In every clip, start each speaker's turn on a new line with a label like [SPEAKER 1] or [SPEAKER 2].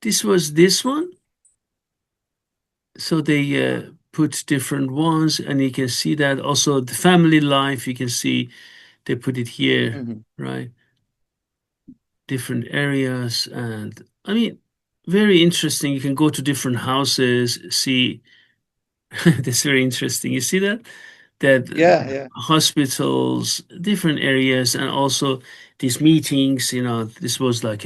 [SPEAKER 1] This was this one. So they put different ones, and you can see that also the family life. You can see they put it here, right? Different areas, and I mean, very interesting. You can go to different houses, see. That's very interesting. You see that? That hospitals, different areas, and also these meetings. This was like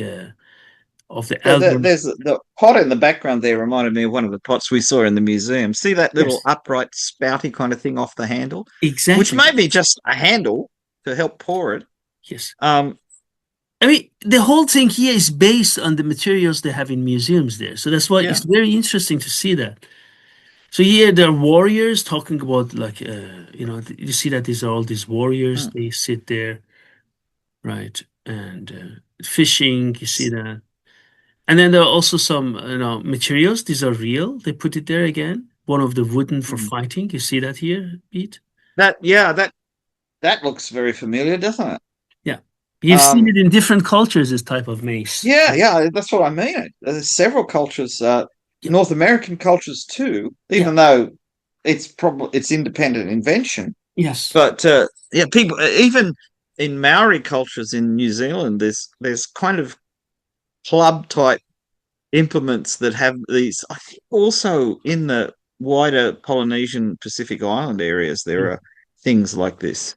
[SPEAKER 1] of the album.
[SPEAKER 2] There's the pot in the background there reminded me of one of the pots we saw in the museum. See that little upright spouty kind of thing off the handle?
[SPEAKER 1] Exactly.
[SPEAKER 2] Which may be just a handle to help pour it.
[SPEAKER 1] Yes. I mean, the whole thing here is based on the materials they have in museums there. So that's why it's very interesting to see that. So here there are warriors talking about like, you see that these are all these warriors. They sit there, right? And fishing, you see that. And then there are also some, materials. These are real. They put it there again. One of the wooden for fighting. You see that here, Pete?
[SPEAKER 2] That looks very familiar, doesn't it?
[SPEAKER 1] Yeah. You've seen it in different cultures, this type of mace.
[SPEAKER 2] Yeah, that's what I mean. There's several cultures, North American cultures too, even though it's independent invention.
[SPEAKER 1] Yes.
[SPEAKER 2] But people even in Maori cultures in New Zealand, there's kind of club type implements that have these. I think also in the wider Polynesian Pacific Island areas there are things like this.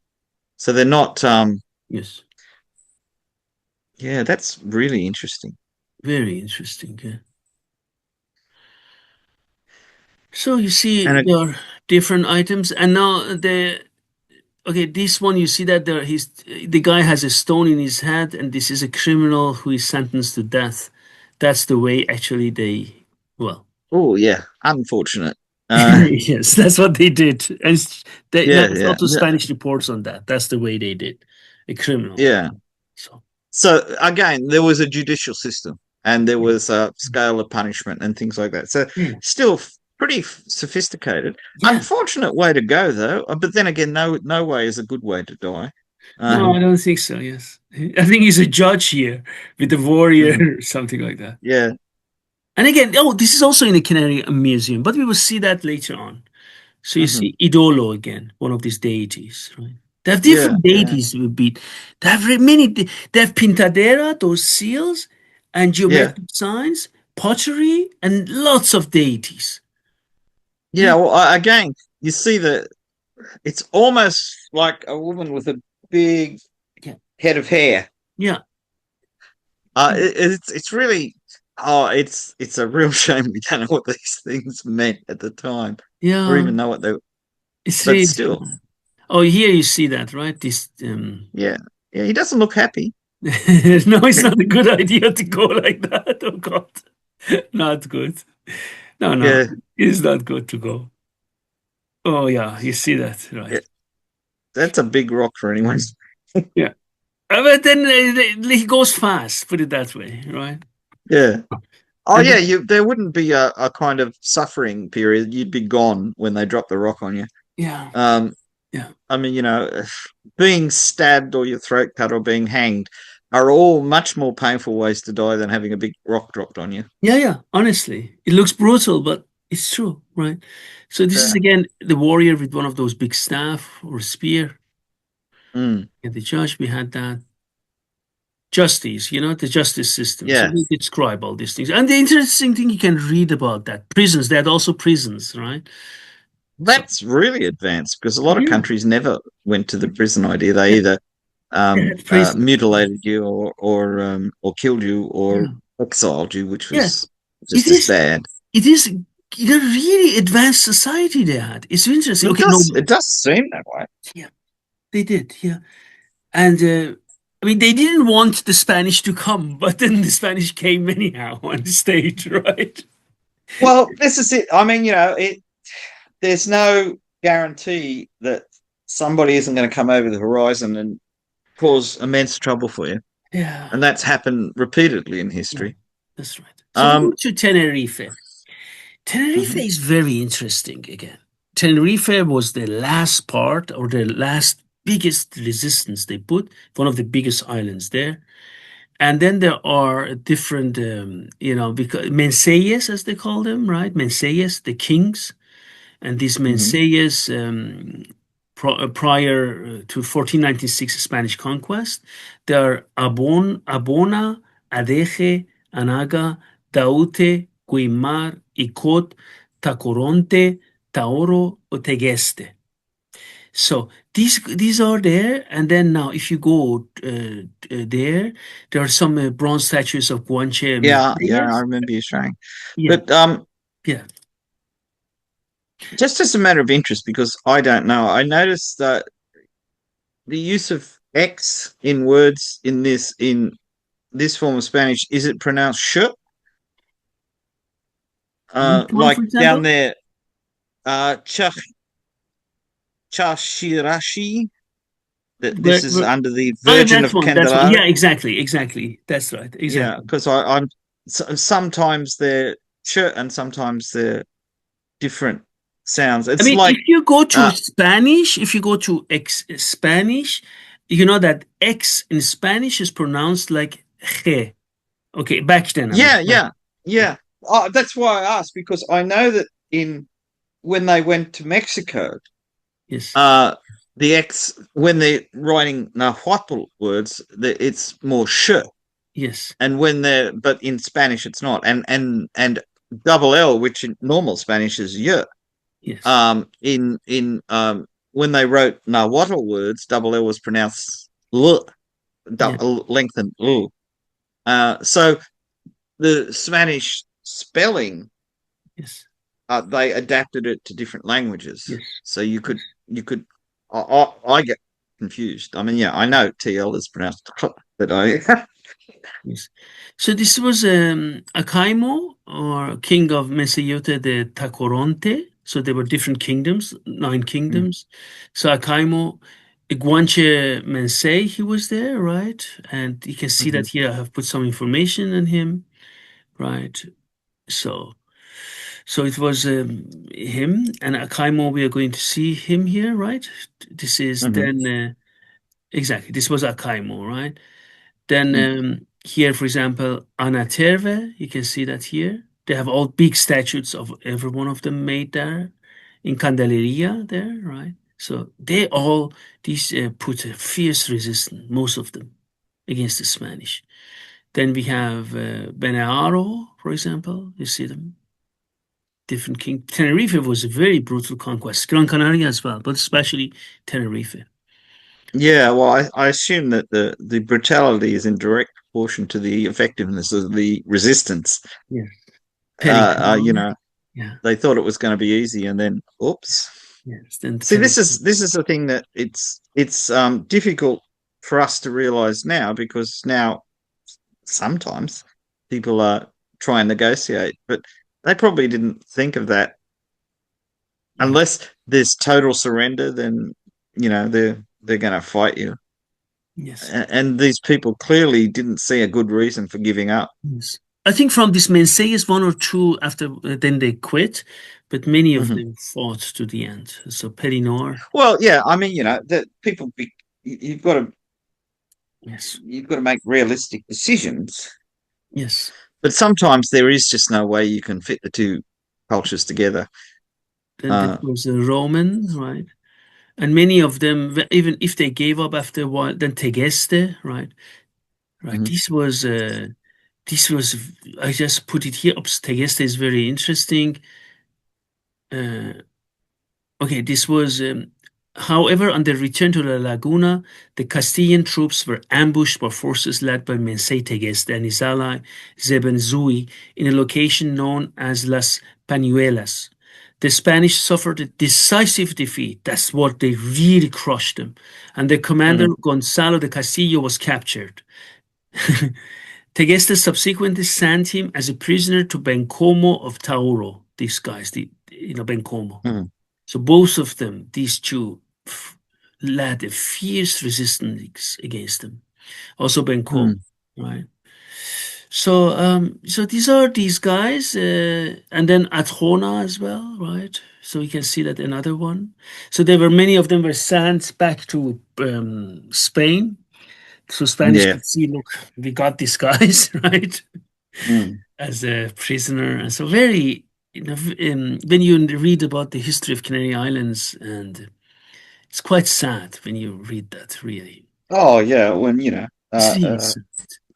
[SPEAKER 2] So they're not
[SPEAKER 1] yes.
[SPEAKER 2] Yeah, that's really interesting.
[SPEAKER 1] Very interesting, yeah. So you see there are different items, and now this one you see that the guy has a stone in his head, and this is a criminal who is sentenced to death. That's the way actually
[SPEAKER 2] Oh yeah, unfortunate.
[SPEAKER 1] Yes, that's what they did, and there's also Spanish reports on that. That's the way they did a criminal.
[SPEAKER 2] Yeah. So again, there was a judicial system, and there was a scale of punishment and things like that. So still pretty sophisticated. Unfortunate way to go, though. But then again, no way is a good way to die.
[SPEAKER 1] No, I don't think so. Yes, I think he's a judge here with the warrior or something like that.
[SPEAKER 2] Yeah.
[SPEAKER 1] And again, this is also in the Canary Museum, but we will see that later on. So you see Idolo again, one of these deities, right? They have different deities. They have many. They have Pintadera, those seals, and geometric signs, pottery, and lots of deities.
[SPEAKER 2] Yeah. Well, again, you see that it's almost like a woman with a big head of hair.
[SPEAKER 1] Yeah.
[SPEAKER 2] It's really. It's a real shame we don't know what these things meant at the time.
[SPEAKER 1] Yeah.
[SPEAKER 2] Or even know what they were. But still.
[SPEAKER 1] Oh, here you see that, right? This.
[SPEAKER 2] Yeah, he doesn't look happy.
[SPEAKER 1] No, it's not a good idea to go like that. Oh God, not good. No, it's not good to go. Oh yeah, you see that, right?
[SPEAKER 2] Yeah. That's a big rock for anyone.
[SPEAKER 1] Yeah, but then he goes fast. Put it that way, right?
[SPEAKER 2] Yeah. Oh yeah, there wouldn't be a kind of suffering period. You'd be gone when they drop the rock on you.
[SPEAKER 1] Yeah.
[SPEAKER 2] Yeah. I mean, being stabbed or your throat cut or being hanged are all much more painful ways to die than having a big rock dropped on you.
[SPEAKER 1] Yeah. Honestly, it looks brutal, but it's true, right? So this is again the warrior with one of those big staff or spear. And the judge, we had that. Justice, the justice system.
[SPEAKER 2] Yeah.
[SPEAKER 1] So we describe all these things. And the interesting thing you can read about that, prisons, they had also prisons, right?
[SPEAKER 2] That's really advanced because a lot of
[SPEAKER 1] Yeah,
[SPEAKER 2] countries never went to the prison idea. They
[SPEAKER 1] yeah,
[SPEAKER 2] either
[SPEAKER 1] they had prison.
[SPEAKER 2] mutilated you or killed you or
[SPEAKER 1] Yeah,
[SPEAKER 2] exiled you, which
[SPEAKER 1] yeah.
[SPEAKER 2] was
[SPEAKER 1] It
[SPEAKER 2] just as
[SPEAKER 1] is.
[SPEAKER 2] bad.
[SPEAKER 1] It is. A really advanced society they had. It's interesting. Okay, no,
[SPEAKER 2] It does seem that way.
[SPEAKER 1] yeah, they did. Yeah, and I mean, they didn't want the Spanish to come, but then the Spanish came anyhow and stayed, right?
[SPEAKER 2] Well, this is it. I mean, there's no guarantee that somebody isn't going to come over the horizon and cause immense trouble for you.
[SPEAKER 1] Yeah,
[SPEAKER 2] And that's happened repeatedly in
[SPEAKER 1] yeah,
[SPEAKER 2] history.
[SPEAKER 1] that's right. So we go
[SPEAKER 2] Um,
[SPEAKER 1] to Tenerife. Tenerife
[SPEAKER 2] mhm,
[SPEAKER 1] is very interesting again. Tenerife was the last part or the last biggest resistance they put, one of the biggest islands there. And then there are different, because Menseyes, as they call them, right? Menseyes, the kings. And these
[SPEAKER 2] mhm.
[SPEAKER 1] Menseyes, prior to 1496 Spanish conquest, they are Abona, Adeje, Anaga, Daute, Guimar, Icot, Tacoronte, Taoro, or Tegeste. So these are there, and then now if you go there are some bronze statues of Guanche
[SPEAKER 2] Yeah, yeah, I
[SPEAKER 1] Mensayas.
[SPEAKER 2] remember you saying.
[SPEAKER 1] Yeah,
[SPEAKER 2] But
[SPEAKER 1] yeah.
[SPEAKER 2] just as a matter of interest, because I don't know, I noticed that the use of X in words in this form of Spanish, is it pronounced sh?
[SPEAKER 1] Which one,
[SPEAKER 2] Like
[SPEAKER 1] for
[SPEAKER 2] down
[SPEAKER 1] example?
[SPEAKER 2] there, uh, Chashirashi, that this is
[SPEAKER 1] Where,
[SPEAKER 2] under the
[SPEAKER 1] oh,
[SPEAKER 2] Virgin
[SPEAKER 1] that's
[SPEAKER 2] of
[SPEAKER 1] one. That's one.
[SPEAKER 2] Candelara.
[SPEAKER 1] Yeah, exactly, exactly. That's right.
[SPEAKER 2] Yeah,
[SPEAKER 1] Exactly.
[SPEAKER 2] because I'm sometimes they're ch and sometimes they're different sounds.
[SPEAKER 1] I
[SPEAKER 2] It's
[SPEAKER 1] mean,
[SPEAKER 2] like
[SPEAKER 1] if you go to
[SPEAKER 2] uh,
[SPEAKER 1] Spanish, if you go to Spanish, you know that X in Spanish is pronounced like G. Okay, back then, I mean.
[SPEAKER 2] yeah,
[SPEAKER 1] Right.
[SPEAKER 2] yeah, yeah. That's why I asked because I know that in when they went to Mexico,
[SPEAKER 1] Yes,
[SPEAKER 2] uh, the X when they're writing Nahuatl words, it's more sh,
[SPEAKER 1] yes,
[SPEAKER 2] and when they're but in Spanish it's not, and double L, which in normal Spanish is y.
[SPEAKER 1] yes,
[SPEAKER 2] In when they wrote Nahuatl words, double L was pronounced l,
[SPEAKER 1] yeah,
[SPEAKER 2] lengthened l. So the Spanish spelling,
[SPEAKER 1] yes,
[SPEAKER 2] they adapted it to different languages.
[SPEAKER 1] yes,
[SPEAKER 2] So you could
[SPEAKER 1] yes,
[SPEAKER 2] you could I get confused. I mean, yeah, I know TL is pronounced, but I
[SPEAKER 1] yes. So this was Acaimo, or king of Mesoyote de Tacoronte. So there were different kingdoms, 9 kingdoms. So Acaimo, Guanche Mensei, he was there, right? And you can see
[SPEAKER 2] Mhm.
[SPEAKER 1] that here I have put some information on him, right? So, so it was him and Acaimo. We are going to see him here, right? This is
[SPEAKER 2] Mhm.
[SPEAKER 1] then exactly. This was Acaimo, right? Then
[SPEAKER 2] Mhm.
[SPEAKER 1] here, for example, Anaterve, you can see that here. They have all big statues of every one of them made there in Candelaria there, right? So they all, these put a fierce resistance, most of them, against the Spanish. Then we have Benearo, for example. You see them, different king. Tenerife was a very brutal conquest. Gran Canaria as well, but especially Tenerife.
[SPEAKER 2] Yeah, well, I assume that the brutality is in direct proportion to the effectiveness of the resistance.
[SPEAKER 1] Yeah. Perical.
[SPEAKER 2] You know,
[SPEAKER 1] Yeah.
[SPEAKER 2] they thought it was going to be easy, and then, oops.
[SPEAKER 1] Yes. Then
[SPEAKER 2] See,
[SPEAKER 1] Tenerife.
[SPEAKER 2] this is the thing that it's difficult for us to realize now because now sometimes people are try and negotiate, but they probably didn't think of that
[SPEAKER 1] Yeah.
[SPEAKER 2] unless there's total surrender. Then they're going to fight you,
[SPEAKER 1] Yes.
[SPEAKER 2] and these people clearly didn't see a good reason for giving up.
[SPEAKER 1] Yes. I think from this Mensays, one or two after then they quit, but many of
[SPEAKER 2] Hmm.
[SPEAKER 1] them fought to the end. So Pelinor,
[SPEAKER 2] Well, yeah, I mean, that you've got to
[SPEAKER 1] yes,
[SPEAKER 2] you've got to make realistic decisions,
[SPEAKER 1] yes.
[SPEAKER 2] but sometimes there is just no way you can fit the two cultures together.
[SPEAKER 1] Then this
[SPEAKER 2] Uh,
[SPEAKER 1] was a Roman, right? And many of them, even if they gave up after a while, then Tegeste, right? Right.
[SPEAKER 2] mhm.
[SPEAKER 1] This was. I just put it here. Oops, Tegeste is very interesting. Uh, Okay, this was, however, on their return to La Laguna, the Castilian troops were ambushed by forces led by Mensei Tegueste and his ally Zebenzui in a location known as Las Pañuelas. The Spanish suffered a decisive defeat. That's what they really crushed them. And their commander,
[SPEAKER 2] Mm,
[SPEAKER 1] Gonzalo de Castillo, was captured. Tegueste subsequently sent him as a prisoner to Bencomo of Tauro. These guys, Bencomo.
[SPEAKER 2] mm,
[SPEAKER 1] So both of them, these two, led a fierce resistance against them. Also Bencomo,
[SPEAKER 2] mm.
[SPEAKER 1] right? So these are these guys, and then Atrona as well, right? So we can see that another one. So there were many of them were sent back to Spain. So Spanish
[SPEAKER 2] Yeah.
[SPEAKER 1] could see, look, we got these guys, right?
[SPEAKER 2] Mm.
[SPEAKER 1] As a prisoner. And so very, when you read about the history of Canary Islands, and it's quite sad when you read that, really.
[SPEAKER 2] Oh, yeah. When,
[SPEAKER 1] Jeez.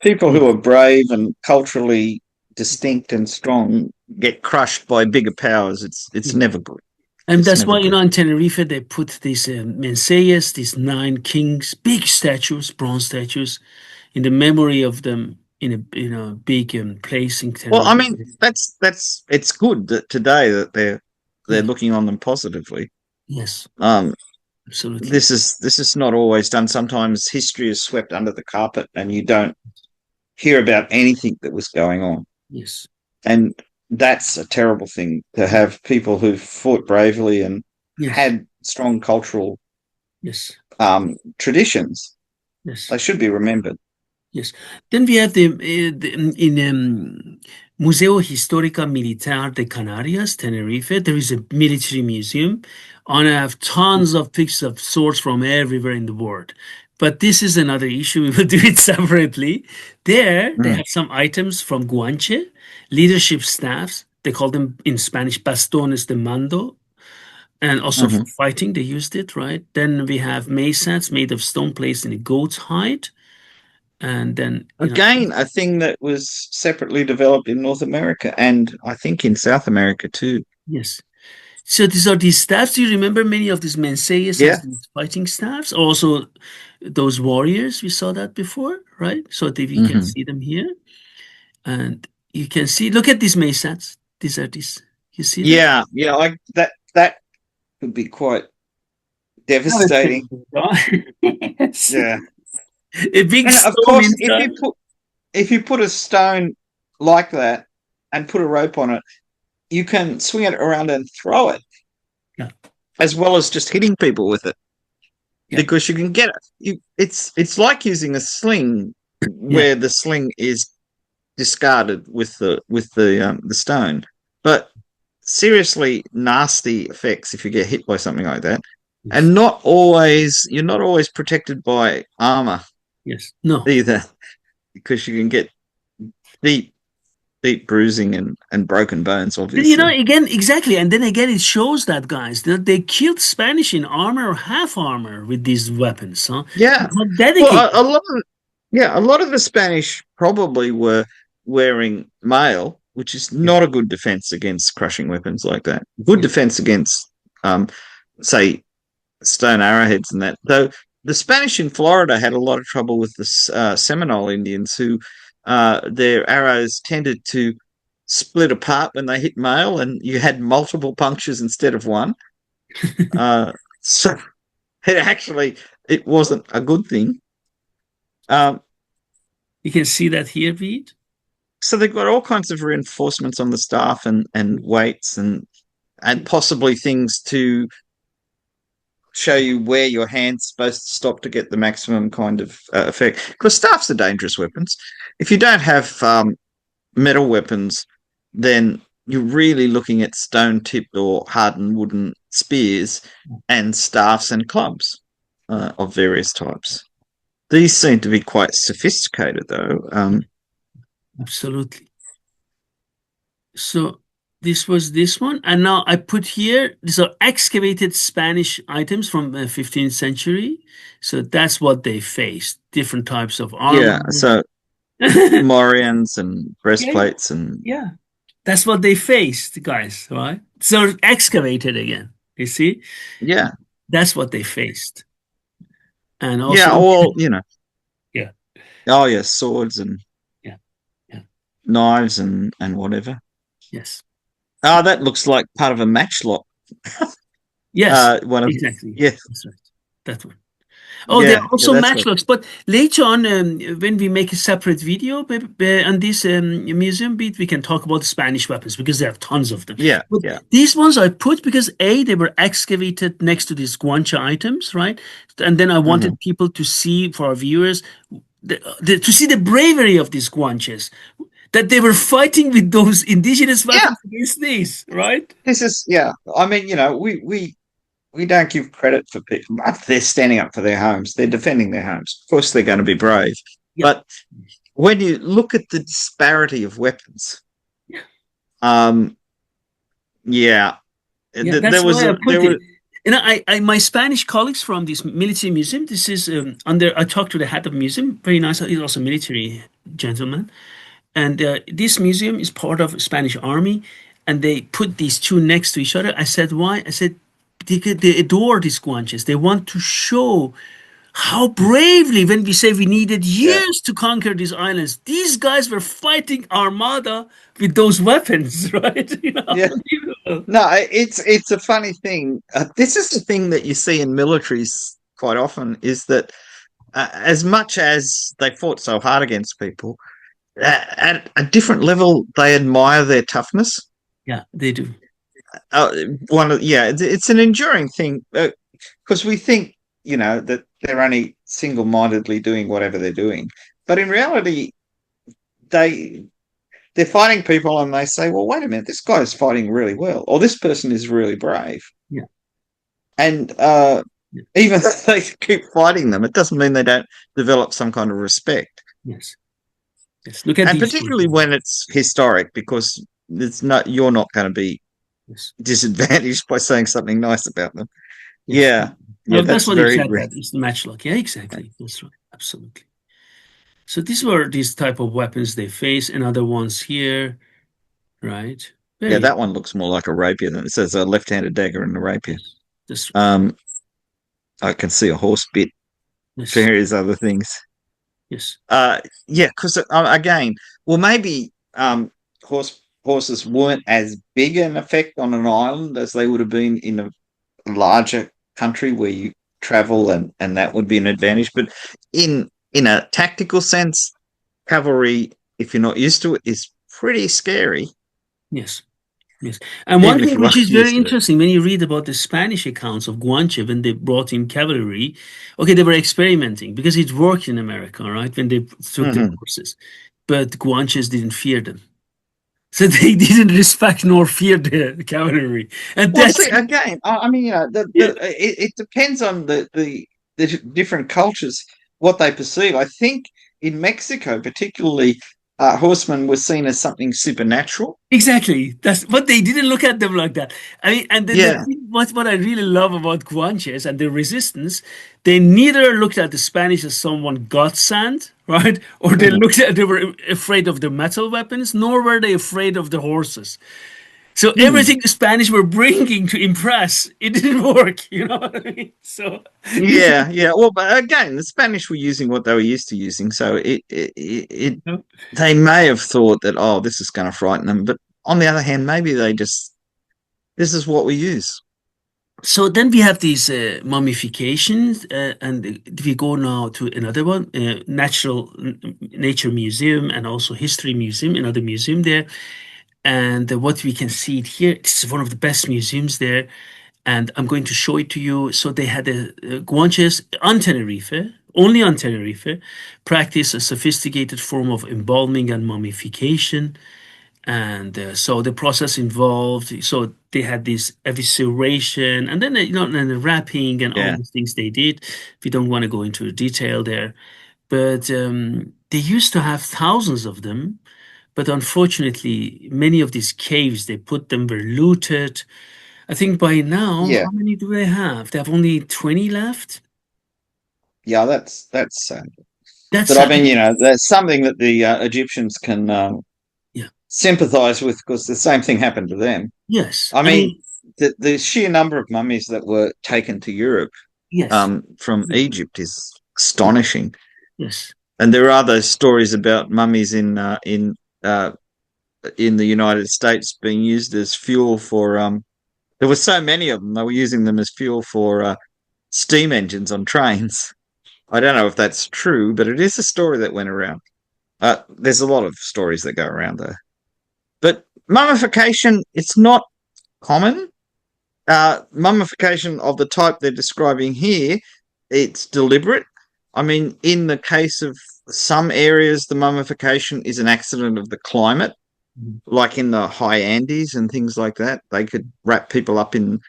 [SPEAKER 2] people
[SPEAKER 1] Yeah.
[SPEAKER 2] who are brave and culturally distinct and strong get crushed by bigger powers, it's
[SPEAKER 1] Yeah.
[SPEAKER 2] never good.
[SPEAKER 1] And
[SPEAKER 2] It's
[SPEAKER 1] that's
[SPEAKER 2] never
[SPEAKER 1] why,
[SPEAKER 2] good.
[SPEAKER 1] in Tenerife, they put these Menceyes, these nine kings, big statues, bronze statues, in the memory of them in a big place in
[SPEAKER 2] Well, I
[SPEAKER 1] Tenerife.
[SPEAKER 2] mean, that's it's good that today that they're
[SPEAKER 1] Yeah.
[SPEAKER 2] looking on them positively.
[SPEAKER 1] Yes,
[SPEAKER 2] Um,
[SPEAKER 1] absolutely.
[SPEAKER 2] this is not always done. Sometimes history is swept under the carpet, and you don't hear about anything that was going on.
[SPEAKER 1] Yes.
[SPEAKER 2] And that's a terrible thing to
[SPEAKER 1] Yeah.
[SPEAKER 2] have people who've fought bravely and
[SPEAKER 1] Yes.
[SPEAKER 2] had strong cultural
[SPEAKER 1] Yes.
[SPEAKER 2] traditions.
[SPEAKER 1] Yes.
[SPEAKER 2] They should be remembered.
[SPEAKER 1] Yes. Then we have in Museo Histórica Militar de Canarias, Tenerife, there is a military museum, and I have tons of pictures of swords from everywhere in the world. But this is another issue. We will do it separately. There, they
[SPEAKER 2] Mm,
[SPEAKER 1] have some items from Guanche, leadership staffs. They call them in Spanish bastones de mando, and also for
[SPEAKER 2] mhm.
[SPEAKER 1] fighting, they used it, right? Then we have mesas made of stone placed in a goat's hide. And then,
[SPEAKER 2] Again, a thing that was separately developed in North America and I think in South America too.
[SPEAKER 1] yes. So these are these staffs. Do you remember many of these Mensayas
[SPEAKER 2] Yeah.
[SPEAKER 1] has these fighting staffs? Also, those warriors, we saw that before, right? So that we can
[SPEAKER 2] Hmm.
[SPEAKER 1] see them here. And you can see, look at these mesas. These are these. You see them?
[SPEAKER 2] Yeah, yeah, that could be quite devastating.
[SPEAKER 1] Devastating, right? Yes.
[SPEAKER 2] Yeah.
[SPEAKER 1] A big
[SPEAKER 2] And of
[SPEAKER 1] stone
[SPEAKER 2] course, if
[SPEAKER 1] inside.
[SPEAKER 2] you put a stone like that and put a rope on it, you can swing it around and throw it
[SPEAKER 1] Yeah.
[SPEAKER 2] as well as just hitting people with it
[SPEAKER 1] Yeah.
[SPEAKER 2] because you can get it. It's like using a sling
[SPEAKER 1] Yeah.
[SPEAKER 2] where the sling is discarded with the stone. But seriously nasty effects if you get hit by something like that.
[SPEAKER 1] Yes.
[SPEAKER 2] And not always you're not always protected by armor
[SPEAKER 1] Yes. No.
[SPEAKER 2] either, because you can get deep, deep bruising and broken bones,
[SPEAKER 1] Then,
[SPEAKER 2] obviously.
[SPEAKER 1] again, exactly. And then again, it shows that, guys, that they killed Spanish in armor or half armor with these weapons, huh?
[SPEAKER 2] Yeah.
[SPEAKER 1] How
[SPEAKER 2] Well,
[SPEAKER 1] dedicated.
[SPEAKER 2] a lot of the Spanish probably were wearing mail, which is
[SPEAKER 1] Yeah.
[SPEAKER 2] not a good defense against crushing weapons like that. Good
[SPEAKER 1] Yeah.
[SPEAKER 2] defense against, say, stone arrowheads and that. Though the Spanish in Florida had a lot of trouble with the Seminole Indians, who their arrows tended to split apart when they hit mail, and you had multiple punctures instead of one. So it wasn't a good thing. Um,
[SPEAKER 1] You can see that here, Pete.
[SPEAKER 2] so they've got all kinds of reinforcements on the staff and weights and possibly things to show you where your hand's supposed to stop to get the maximum kind of effect. Because staffs are dangerous weapons. If you don't have metal weapons, then you're really looking at stone-tipped or hardened wooden spears and staffs and clubs of various types. These seem to be quite sophisticated, though.
[SPEAKER 1] Absolutely. So this was this one. And now I put here, these are excavated Spanish items from the 15th century. So that's what they faced, different types of armor.
[SPEAKER 2] Yeah, so
[SPEAKER 1] Yeah,
[SPEAKER 2] morions and
[SPEAKER 1] yeah,
[SPEAKER 2] breastplates and
[SPEAKER 1] yeah. That's what they faced, guys, right? So excavated again. You see,
[SPEAKER 2] Yeah.
[SPEAKER 1] that's what they faced, and also,
[SPEAKER 2] Yeah. Well,
[SPEAKER 1] yeah,
[SPEAKER 2] oh yes, swords and
[SPEAKER 1] yeah, yeah,
[SPEAKER 2] knives and whatever.
[SPEAKER 1] yes,
[SPEAKER 2] Oh, that looks like part of a matchlock.
[SPEAKER 1] yes,
[SPEAKER 2] One of
[SPEAKER 1] exactly.
[SPEAKER 2] yeah,
[SPEAKER 1] That's right. That one. Oh, there are
[SPEAKER 2] yeah,
[SPEAKER 1] also
[SPEAKER 2] that's what.
[SPEAKER 1] matchlocks, but later on, when we make a separate video on this museum bit, we can talk about the Spanish weapons because there are tons of them.
[SPEAKER 2] Yeah,
[SPEAKER 1] But
[SPEAKER 2] yeah.
[SPEAKER 1] these ones I put because A, they were excavated next to these guancha items, right? And then I
[SPEAKER 2] Hmm.
[SPEAKER 1] wanted people to see, for our viewers, to see the bravery of these guanches, that they were fighting with those indigenous
[SPEAKER 2] Yeah,
[SPEAKER 1] weapons against these, right?
[SPEAKER 2] this is yeah. I mean, we don't give credit for people. They're standing up for their homes. They're defending their homes. Of course, they're going to be brave.
[SPEAKER 1] Yeah,
[SPEAKER 2] But when you look at the disparity of weapons,
[SPEAKER 1] yeah,
[SPEAKER 2] um, yeah,
[SPEAKER 1] yeah.
[SPEAKER 2] there
[SPEAKER 1] That's
[SPEAKER 2] was
[SPEAKER 1] why I
[SPEAKER 2] there
[SPEAKER 1] put
[SPEAKER 2] was
[SPEAKER 1] it. You know, my Spanish colleagues from this military museum. This is under. I talked to the head of the museum. Very nice. He's also a military gentleman, and this museum is part of Spanish army, and they put these two next to each other. I said, why? I said, they adore these guanches. They want to show how bravely, when we say we needed
[SPEAKER 2] yeah,
[SPEAKER 1] years to conquer these islands, these guys were fighting Armada with those weapons, right? You know,
[SPEAKER 2] yeah. No, it's a funny thing. This is the thing that you see in militaries quite often is that as much as they fought so hard against people, at a different level, they admire their toughness.
[SPEAKER 1] yeah, they do.
[SPEAKER 2] Uh, yeah, it's an enduring thing because we think that they're only single-mindedly doing whatever they're doing, but in reality, they they're fighting people, and they say, "Well, wait a minute, this guy is fighting really well, or this person is really brave,"
[SPEAKER 1] Yeah,
[SPEAKER 2] and
[SPEAKER 1] yeah,
[SPEAKER 2] even though they keep fighting them, it doesn't mean they don't develop some kind of respect,
[SPEAKER 1] yes, yes. Look at
[SPEAKER 2] and
[SPEAKER 1] these, for
[SPEAKER 2] particularly
[SPEAKER 1] example.
[SPEAKER 2] when it's historic, because it's not you're not going to be
[SPEAKER 1] Yes,
[SPEAKER 2] disadvantaged by saying something nice about them.
[SPEAKER 1] yes.
[SPEAKER 2] Yeah, yeah,
[SPEAKER 1] No, that's
[SPEAKER 2] that's
[SPEAKER 1] what you
[SPEAKER 2] very
[SPEAKER 1] said. That is the matchlock. Yeah, exactly. That's right. Absolutely. So these were these type of weapons they face, and other ones here, right?
[SPEAKER 2] yeah.
[SPEAKER 1] Very
[SPEAKER 2] That one looks more like a rapier than it says a left-handed dagger and a rapier.
[SPEAKER 1] yes. That's right.
[SPEAKER 2] Um, I can see a horse bit,
[SPEAKER 1] Yes,
[SPEAKER 2] various other things.
[SPEAKER 1] yes,
[SPEAKER 2] Yeah, because again, well, maybe horses weren't as big an effect on an island as they would have been in a larger country where you travel, and that would be an advantage. But in a tactical sense, cavalry, if you're not used to it, is pretty scary,
[SPEAKER 1] yes. Yes. And one
[SPEAKER 2] even if
[SPEAKER 1] thing
[SPEAKER 2] you are
[SPEAKER 1] which is very
[SPEAKER 2] used to it.
[SPEAKER 1] interesting when you read about the Spanish accounts of Guanche when they brought in cavalry, okay, they were experimenting because it worked in America, right? When they took their
[SPEAKER 2] Hmm.
[SPEAKER 1] horses. But Guanches didn't fear them. So they didn't respect nor fear the cavalry. And
[SPEAKER 2] Well, see,
[SPEAKER 1] that's,
[SPEAKER 2] again, I mean,
[SPEAKER 1] yeah,
[SPEAKER 2] it depends on the different cultures what they perceive. I think in Mexico, particularly, horsemen were seen as something supernatural.
[SPEAKER 1] exactly. That's but they didn't look at them like that. I mean, and
[SPEAKER 2] Yeah.
[SPEAKER 1] what I really love about Guanches and the resistance, they neither looked at the Spanish as someone God sent, right? Or
[SPEAKER 2] Mhm.
[SPEAKER 1] they were afraid of the metal weapons, nor were they afraid of the horses. So
[SPEAKER 2] Hmm.
[SPEAKER 1] everything the Spanish were bringing to impress, it didn't work. You know what I mean? So this is
[SPEAKER 2] Yeah, yeah. Well, but again, the Spanish were using what they were used to using, so they may have thought that, oh, this is going to frighten them, but on the other hand, maybe they just this is what we use.
[SPEAKER 1] So then we have these mummifications, and if we go now to another one, nature museum and also history museum, another museum there. And what we can see it here, this is one of the best museums there, and I'm going to show it to you. So they had Guanches on Tenerife, only on Tenerife, practice a sophisticated form of embalming and mummification. And so the process involved, so they had this evisceration and then, and the wrapping and all
[SPEAKER 2] Yeah,
[SPEAKER 1] the things they did. We don't want to go into detail there, but they used to have thousands of them. But unfortunately, many of these caves, they put them were looted. I think by now,
[SPEAKER 2] yeah,
[SPEAKER 1] how many do they have? They have only 20 left.
[SPEAKER 2] yeah. That's sad.
[SPEAKER 1] That's
[SPEAKER 2] But I
[SPEAKER 1] sad.
[SPEAKER 2] mean, that's something that the Egyptians can
[SPEAKER 1] Yeah.
[SPEAKER 2] sympathize with because the same thing happened to them.
[SPEAKER 1] Yes.
[SPEAKER 2] I
[SPEAKER 1] I
[SPEAKER 2] mean,
[SPEAKER 1] mean,
[SPEAKER 2] the sheer number of mummies that were taken to Europe
[SPEAKER 1] Yes.
[SPEAKER 2] from Egypt is astonishing.
[SPEAKER 1] Yes.
[SPEAKER 2] And there are those stories about mummies in the United States being used as fuel for. There were so many of them; they were using them as fuel for steam engines on trains. I don't know if that's true, but it is a story that went around. There's a lot of stories that go around there. But mummification, it's not common. Mummification of the type they're describing here, it's deliberate. I mean, in the case of some areas, the mummification is an accident of the climate, like in the high Andes and things like that. They could wrap people up in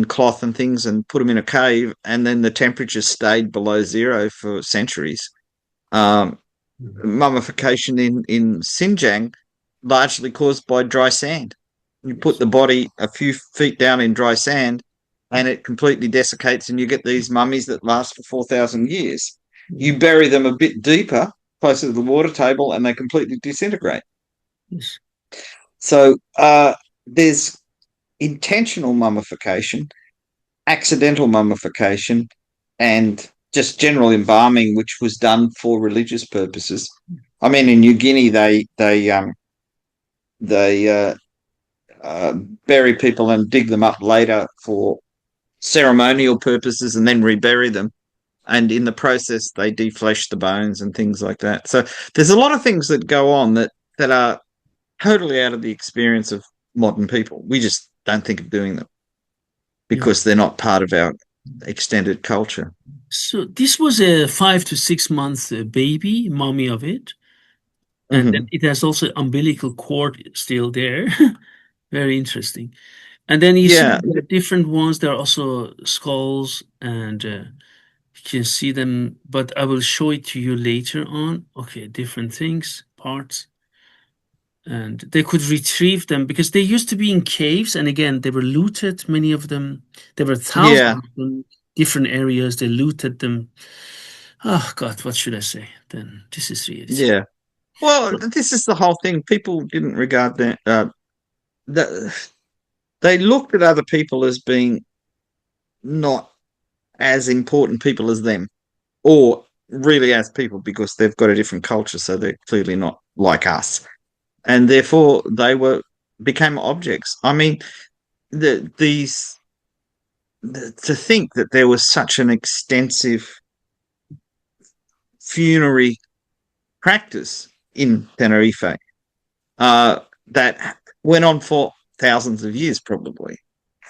[SPEAKER 2] cloth and things and put them in a cave, and then the temperature stayed below zero for centuries. Mummification in Xinjiang, largely caused by dry sand. You put the body a few feet down in dry sand and it completely desiccates, and you get these mummies that last for 4,000 years. You bury them a bit deeper, closer to the water table, and they completely disintegrate.
[SPEAKER 1] Yes.
[SPEAKER 2] So there's intentional mummification, accidental mummification, and just general embalming, which was done for religious purposes. I mean, in New Guinea, they bury people and dig them up later for ceremonial purposes and then rebury them. And in the process, they deflesh the bones and things like that. So there's a lot of things that go on that are totally out of the experience of modern people. We just don't think of doing them because they're not part of our extended culture.
[SPEAKER 1] So this was a 5 to 6 month baby, mummy of it. And then it has also umbilical cord still there. Very interesting. And then you see the different ones. There are also skulls, and you can see them, but I will show it to you later on. Okay, different things, parts. And they could retrieve them because they used to be in caves. And again, they were looted, many of them. There were thousands in different areas. They looted them. Oh, God, what should I say then? This is really...
[SPEAKER 2] Yeah. Well, this is the whole thing. People didn't regard that. They looked at other people as being not as important people as them, or really as people, because they've got a different culture, so they're clearly not like us, and therefore they became objects. I mean, to think that there was such an extensive funerary practice in Tenerife that went on for thousands of years, probably.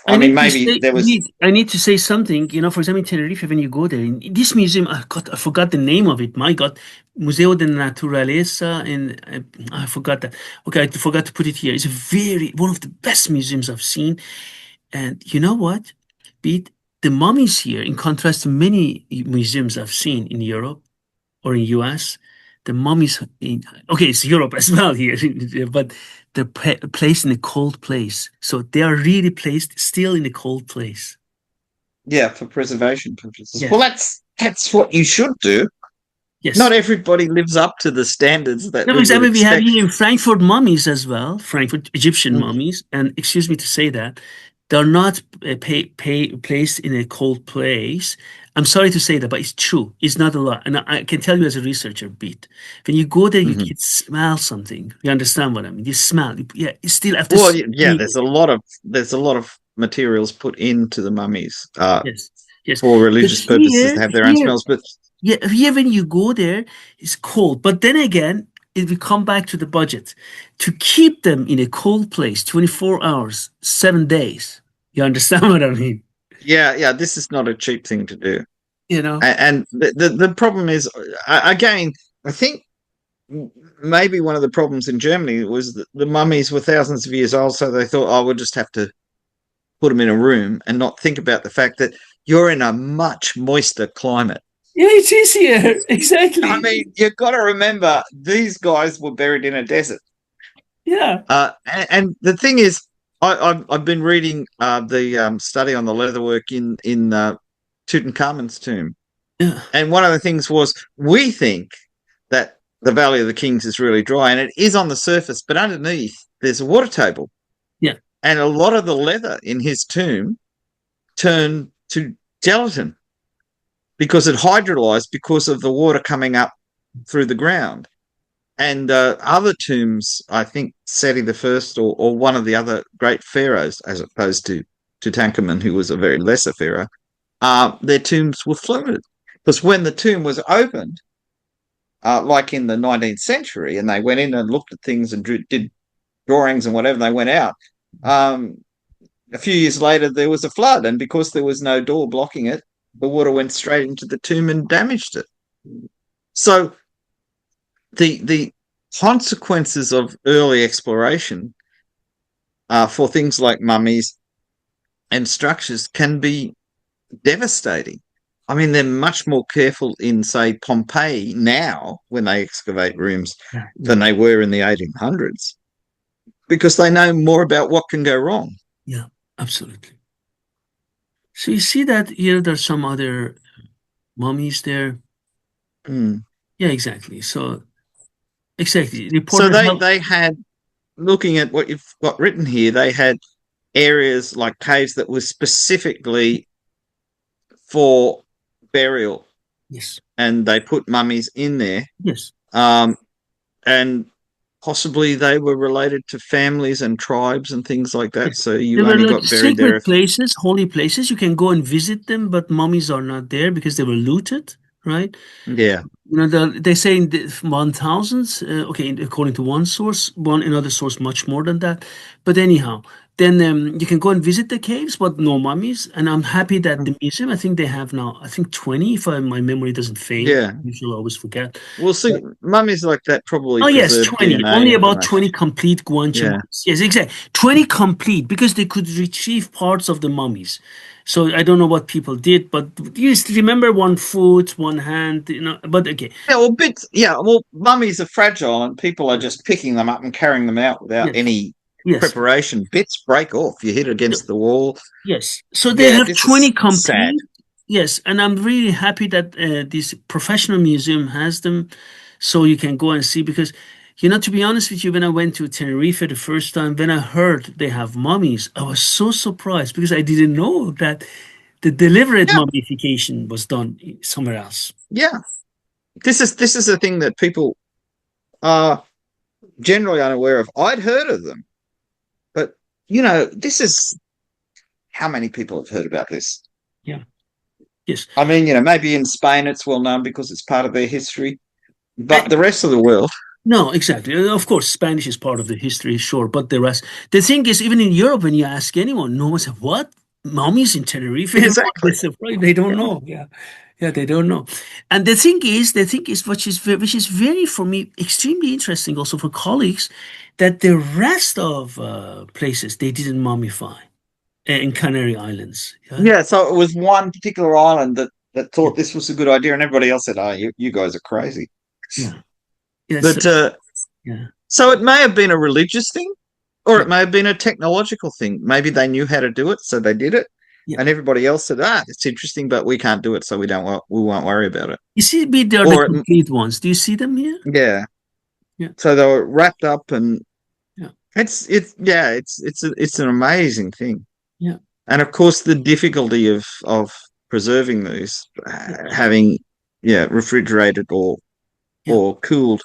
[SPEAKER 2] I mean, maybe there was...
[SPEAKER 1] I need to say something. You know, for example, in Tenerife, when you go there, in this museum, I forgot the name of it. My God, Museo de Naturaleza, and I forgot that. Okay, I forgot to put it here. It's one of the best museums I've seen. And you know what, Bede? The mummies here, in contrast to many museums I've seen in Europe or in US, the mummies it's Europe as well here, but they're placed in a cold place. So they are really placed still in a cold place.
[SPEAKER 2] Yeah, for preservation purposes. Yes. Well, that's what you should do.
[SPEAKER 1] Yes.
[SPEAKER 2] Not everybody lives up to the standards that
[SPEAKER 1] for example, we have here in Frankfurt mummies as well, Frankfurt Egyptian mummies, and excuse me to say that, they're not placed in a cold place. I'm sorry to say that, but it's true. It's not a lot. And I can tell you as a researcher, Bede, when you go there, you can smell something. You understand what I mean? You smell. Yeah, it's still after...
[SPEAKER 2] Well, yeah, there's a lot of materials put into the mummies
[SPEAKER 1] yes.
[SPEAKER 2] for religious purposes to have their own smells. But
[SPEAKER 1] here when you go there, it's cold. But then again, it will come back to the budget. To keep them in a cold place, 24 hours, 7 days. You understand what I mean?
[SPEAKER 2] Yeah, this is not a cheap thing to do.
[SPEAKER 1] You know,
[SPEAKER 2] and the problem is, again, I think maybe one of the problems in Germany was that the mummies were thousands of years old, so they thought, we'll just have to put them in a room and not think about the fact that you're in a much moister climate.
[SPEAKER 1] Yeah, it's easier. Exactly.
[SPEAKER 2] I mean, you've got to remember, these guys were buried in a desert.
[SPEAKER 1] Yeah.
[SPEAKER 2] And the thing is, I've been reading the study on the leatherwork in Tutankhamun's tomb.
[SPEAKER 1] Yeah.
[SPEAKER 2] And one of the things was, we think that the Valley of the Kings is really dry, and it is on the surface, but underneath there's a water table.
[SPEAKER 1] Yeah.
[SPEAKER 2] and a lot of the leather in his tomb turned to gelatin because it hydrolyzed because of the water coming up through the ground. And other tombs, I think Seti the First or one of the other great pharaohs, as opposed to Tutankhamun, who was a very lesser pharaoh, their tombs were flooded. Because when the tomb was opened, like in the 19th century, and they went in and looked at things and did drawings and whatever, and they went out. A few years later, there was a flood, and because there was no door blocking it, the water went straight into the tomb and damaged it. So the consequences of early exploration for things like mummies and structures can be devastating. I mean, they're much more careful in, say, Pompeii now when they excavate rooms than they were in the 1800s because they know more about what can go wrong.
[SPEAKER 1] Yeah, absolutely. So you see that here there's some other mummies there. Yeah, exactly. So exactly.
[SPEAKER 2] So they had, looking at what you've got written here, they had areas like caves that were specifically for burial.
[SPEAKER 1] Yes.
[SPEAKER 2] And they put mummies in there.
[SPEAKER 1] Yes.
[SPEAKER 2] And possibly they were related to families and tribes and things like that. So you
[SPEAKER 1] only
[SPEAKER 2] got buried there.
[SPEAKER 1] Places, holy places. You can go and visit them, but mummies are not there because they were looted, right?
[SPEAKER 2] Yeah.
[SPEAKER 1] You know, they say in the 1000s, okay, according to one source, another source much more than that. But anyhow, then you can go and visit the caves, but no mummies. And I'm happy that the museum, I think they have now, I think 20, if my memory doesn't fail.
[SPEAKER 2] Yeah.
[SPEAKER 1] Usually always forget.
[SPEAKER 2] Well, see, mummies like that probably
[SPEAKER 1] yes, 20.
[SPEAKER 2] DNA
[SPEAKER 1] Only about 20 complete guanche mummies. Yes, exactly. 20 complete because they could retrieve parts of the mummies. So I don't know what people did, but you remember one foot, one hand, you know, but okay.
[SPEAKER 2] Yeah, well, mummies are fragile and people are just picking them up and carrying them out without any preparation. Bits break off. You hit against the wall.
[SPEAKER 1] Yes. So they have 20 complete. Sad. Yes, and I'm really happy that this professional museum has them so you can go and see because you know, to be honest with you, when I went to Tenerife the first time, when I heard they have mummies, I was so surprised because I didn't know that the deliberate mummification was done somewhere else.
[SPEAKER 2] Yeah. This is a thing that people are generally unaware of. I'd heard of them. But, you know, this is how many people have heard about this?
[SPEAKER 1] Yeah. Yes.
[SPEAKER 2] I mean, you know, maybe in Spain it's well known because it's part of their history. But the rest of the world.
[SPEAKER 1] No, exactly. Of course, Spanish is part of the history, sure. But the rest, the thing is, even in Europe, when you ask anyone, no one says, what? Mummies in Tenerife?
[SPEAKER 2] Exactly.
[SPEAKER 1] They don't know. Yeah. Yeah, they don't know. And the thing is, which is very, for me, extremely interesting also for colleagues, that the rest of places, they didn't mummify in Canary Islands.
[SPEAKER 2] Yeah, so it was one particular island that thought this was a good idea and everybody else said, oh, you guys are crazy.
[SPEAKER 1] Yeah. Yes.
[SPEAKER 2] But so it may have been a religious thing, or it may have been a technological thing. Maybe they knew how to do it, so they did it, and everybody else said, it's interesting, but we can't do it, so we won't worry about it.
[SPEAKER 1] You see, they're the complete ones. Do you see them here?
[SPEAKER 2] Yeah. Yeah. So they were wrapped up, and it's an amazing thing.
[SPEAKER 1] Yeah.
[SPEAKER 2] And of course, the difficulty of preserving these, having refrigerated or cooled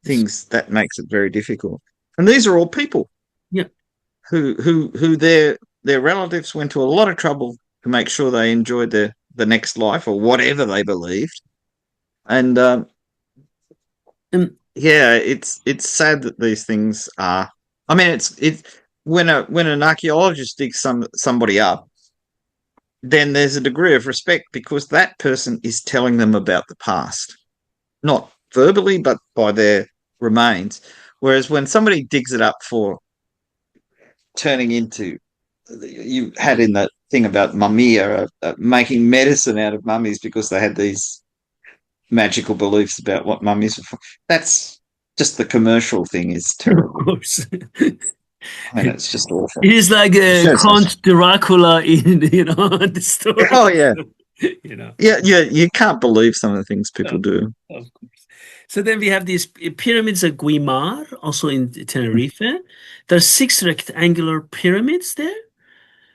[SPEAKER 2] things, that makes it very difficult. And these are all people who their relatives went to a lot of trouble to make sure they enjoyed the next life or whatever they believed. And it's sad that these things are. I mean, it's when an archaeologist digs somebody up, then there's a degree of respect because that person is telling them about the past, not verbally, but by their remains. Whereas when somebody digs it up for turning into, you had in that thing about mumia, making medicine out of mummies because they had these magical beliefs about what mummies were for. That's just the commercial thing is terrible.
[SPEAKER 1] Of course.
[SPEAKER 2] I mean, it's just awful.
[SPEAKER 1] It is like Count Dracula in, the story.
[SPEAKER 2] Oh, yeah. You can't believe some of the things people do.
[SPEAKER 1] Of course. So then we have these pyramids at Guimar, also in Tenerife. There are 6 rectangular pyramids there,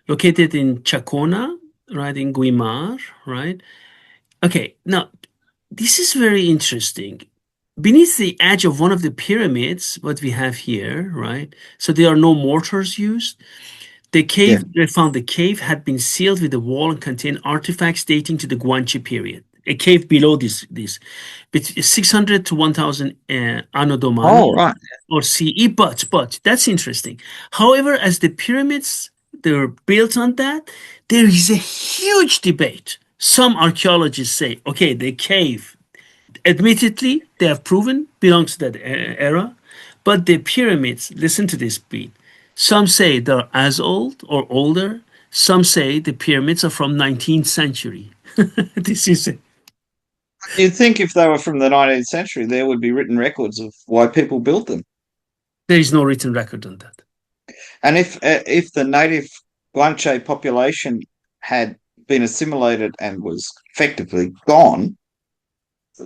[SPEAKER 1] located in Chacona, right, in Guimar, right? Okay, now this is very interesting. Beneath the edge of one of the pyramids, what we have here, right? So there are no mortars used. The
[SPEAKER 2] Yeah.
[SPEAKER 1] cave, they found the cave had been sealed with a wall and contained artifacts dating to the Guanche period. A cave below this, 600 to 1000 Anno
[SPEAKER 2] Oh,
[SPEAKER 1] Domini
[SPEAKER 2] right.
[SPEAKER 1] or CE, but that's interesting. However, as the pyramids they were built on that, there is a huge debate. Some archaeologists say, okay, the cave, admittedly, they have proven belongs to that era, but the pyramids, listen to this beat. Some say they're as old or older. Some say the pyramids are from 19th century. This is it.
[SPEAKER 2] You'd think if they were from the 19th century, there would be written records of why people built them.
[SPEAKER 1] There is no written record on that.
[SPEAKER 2] And if the native Guanche population had been assimilated and was effectively gone,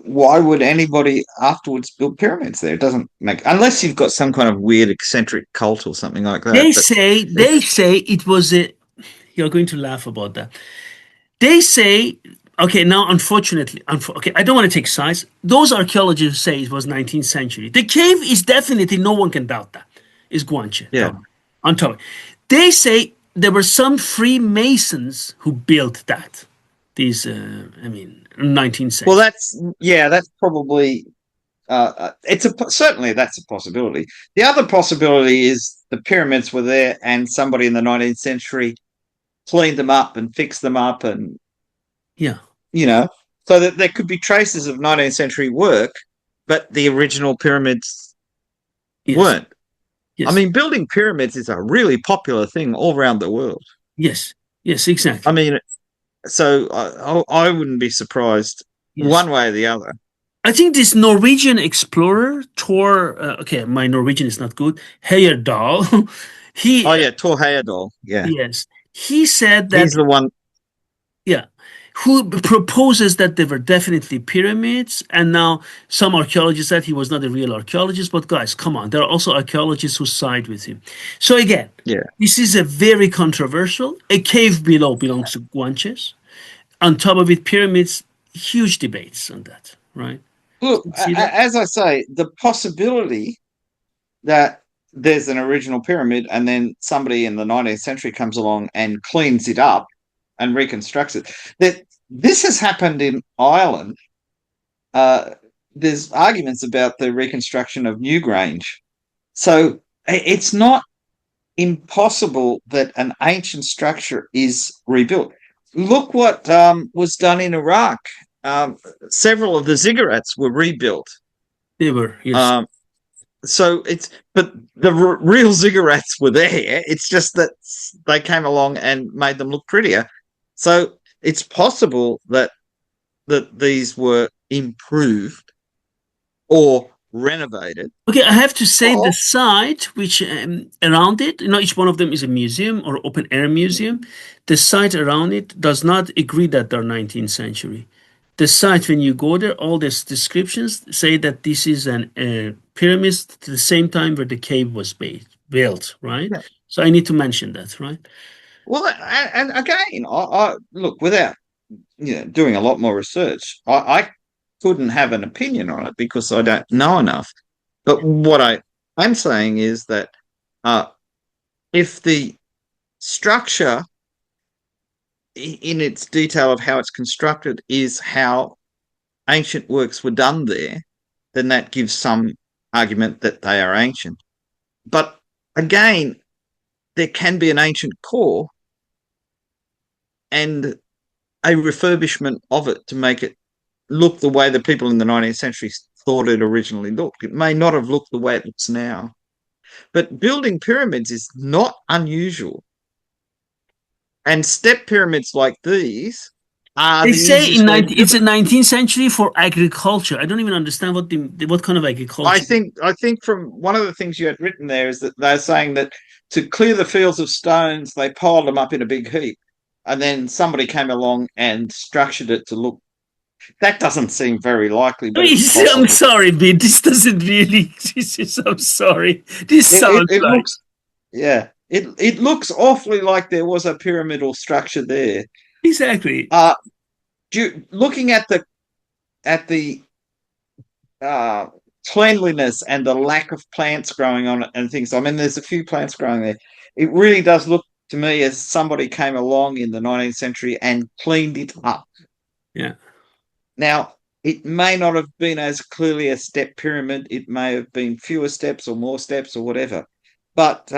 [SPEAKER 2] why would anybody afterwards build pyramids there? It doesn't make, unless you've got some kind of weird eccentric cult or something like that.
[SPEAKER 1] They
[SPEAKER 2] But
[SPEAKER 1] say they say it was a. You're going to laugh about that. They say, okay, now unfortunately, okay, I don't want to take sides. Those archaeologists say it was 19th century. The cave is definitely, no one can doubt that. Is Guanche.
[SPEAKER 2] yeah,
[SPEAKER 1] On top. They say there were some Freemasons who built that. These, 19th
[SPEAKER 2] well,
[SPEAKER 1] century.
[SPEAKER 2] that's probably certainly that's a possibility. The other possibility is the pyramids were there and somebody in the 19th century cleaned them up and fixed them up, and
[SPEAKER 1] Yeah.
[SPEAKER 2] so that there could be traces of 19th century work, but the original pyramids
[SPEAKER 1] Yes.
[SPEAKER 2] weren't. I
[SPEAKER 1] Yes.
[SPEAKER 2] mean, building pyramids is a really popular thing all around the world.
[SPEAKER 1] Yes. Yes.
[SPEAKER 2] I
[SPEAKER 1] Exactly.
[SPEAKER 2] mean, so I wouldn't be surprised
[SPEAKER 1] Yes.
[SPEAKER 2] one way or the other.
[SPEAKER 1] I think this Norwegian explorer, Tor, okay, my Norwegian is not good, Heyerdahl,
[SPEAKER 2] Oh
[SPEAKER 1] he,
[SPEAKER 2] yeah, Tor Heyerdahl. Yeah,
[SPEAKER 1] yes, he said that,
[SPEAKER 2] he's the one.
[SPEAKER 1] yeah, who proposes that there were definitely pyramids. And now some archaeologists said he was not a real archaeologist, but guys, come on, there are also archaeologists who side with him. So again,
[SPEAKER 2] Yeah.
[SPEAKER 1] this is a very controversial. A cave below belongs to Guanches. On top of it, pyramids, huge debates on that, right?
[SPEAKER 2] Look,
[SPEAKER 1] See that?
[SPEAKER 2] as I say, the possibility that there's an original pyramid and then somebody in the 19th century comes along and cleans it up and reconstructs it. That this has happened in Ireland. There's arguments about the reconstruction of Newgrange. So it's not impossible that an ancient structure is rebuilt. Look what was done in Iraq. Several of the ziggurats were rebuilt.
[SPEAKER 1] They were, yes.
[SPEAKER 2] So but the real ziggurats were there. It's just that they came along and made them look prettier. So it's possible that these were improved or renovated.
[SPEAKER 1] Okay, I have to say the
[SPEAKER 2] Oh,
[SPEAKER 1] site which around it, each one of them is a museum or open air museum. The site around it does not agree that they're 19th century. The site, when you go there, all these descriptions say that this is an pyramid to the same time where the cave was built, right?
[SPEAKER 2] yeah.
[SPEAKER 1] So I need to mention that, right?
[SPEAKER 2] Well, and again, I look, without doing a lot more research, I couldn't have an opinion on it because I don't know enough. But what I'm saying is that if the structure in its detail of how it's constructed is how ancient works were done there, then that gives some argument that they are ancient. But again, there can be an ancient core and a refurbishment of it to make it look the way the people in the 19th century thought it originally looked. It may not have looked the way it looks now. But building pyramids is not unusual. And step pyramids like these are
[SPEAKER 1] They
[SPEAKER 2] the
[SPEAKER 1] say
[SPEAKER 2] easiest way to do
[SPEAKER 1] it's
[SPEAKER 2] it.
[SPEAKER 1] a 19th century for agriculture. I don't even understand what kind of
[SPEAKER 2] I
[SPEAKER 1] agriculture.
[SPEAKER 2] think I think from one of the things you had written there is that they're saying that to clear the fields of stones, they piled them up in a big heap, and then somebody came along and structured it to look That doesn't seem very likely, but it's
[SPEAKER 1] Please, I'm
[SPEAKER 2] possible.
[SPEAKER 1] sorry, but this doesn't really. I'm sorry. This sounds
[SPEAKER 2] It
[SPEAKER 1] like
[SPEAKER 2] looks, yeah, it looks awfully like there was a pyramidal structure there.
[SPEAKER 1] exactly.
[SPEAKER 2] Uh, looking at the uh, cleanliness and the lack of plants growing on it and things. I mean, there's a few plants growing there. It really does look to me as somebody came along in the 19th century and cleaned it up.
[SPEAKER 1] Yeah.
[SPEAKER 2] Now, it may not have been as clearly a step pyramid. It may have been fewer steps or more steps or whatever. But